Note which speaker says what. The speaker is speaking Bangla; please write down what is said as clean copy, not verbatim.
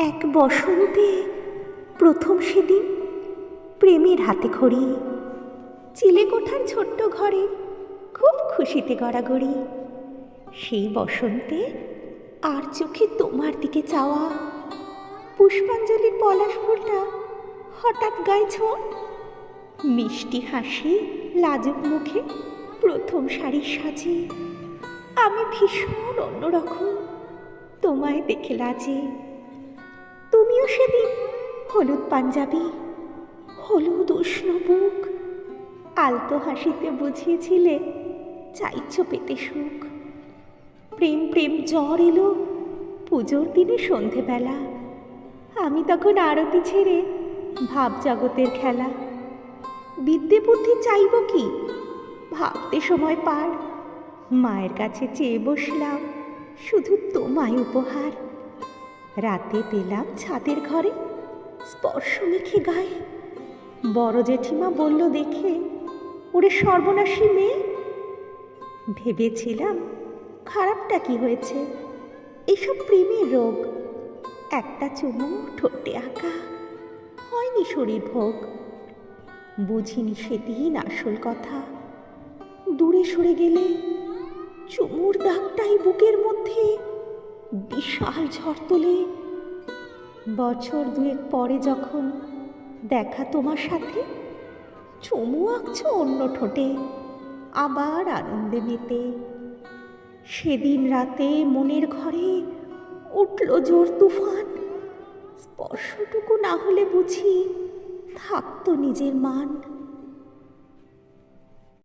Speaker 1: এক বসন্তে প্রথম সেদিন প্রেমের হাতে খড়ি, চিলেকোঠার ছোট্ট ঘরে খুব খুশিতে গড়াগড়ি। সেই বসন্তে আর চোখে তোমার দিকে চাওয়া, পুষ্পাঞ্জলির পলাশ ফুলটা হঠাৎ গায়ে ছোঁয়া, মিষ্টি হাসি লাজুক মুখে প্রথম শাড়ির সাজে। আমি ভীষণ অন্যরকম তোমায় দেখে লাজে। তুমিও সেদিন হলুদ পাঞ্জাবি, হলুদ উষ্ণ বুক, আলতো হাসিতে বুঝিয়েছিলে চাইছো পেতে সুখ। প্রেম প্রেম জ্বর এলো পুজোর দিনে সন্ধেবেলা, আমি তখন আরতি ছেড়ে ভাব জগতের খেলা। বিদ্যে বুদ্ধি চাইব কি, ভাবতে সময় পার, মায়ের কাছে চেয়ে বসলাম শুধু তোমায় উপহার। রাতে পেলাম ছাদের ঘরে স্পর্শ মেখে গায়ে, বড় জেঠিমা বলল দেখে, ওরে সর্বনাশী মেয়ে। ভেবেছিলাম খারাপটা কি হয়েছে, এসব প্রেমের রোগ, একটা চুমু ঠোঁটে আঁকা, হয়নি শরীর ভোগ। বুঝিনি সেদিন আসল কথা, দূরে সরে গেলে চুমুর দাগটাই বুকের মধ্যে বিশাল ঝড় তোলে। বছর দুয়েক পরে যখন দেখা তোমার সাথে, চুমু আঁকছো অন্য ঠোঁটে আবার আনন্দে মেতে। সেদিন রাতে মনের ঘরে উঠল জোর তুফান, স্পর্শটুকু না হলে বুঝি থাকতো নিজের মান।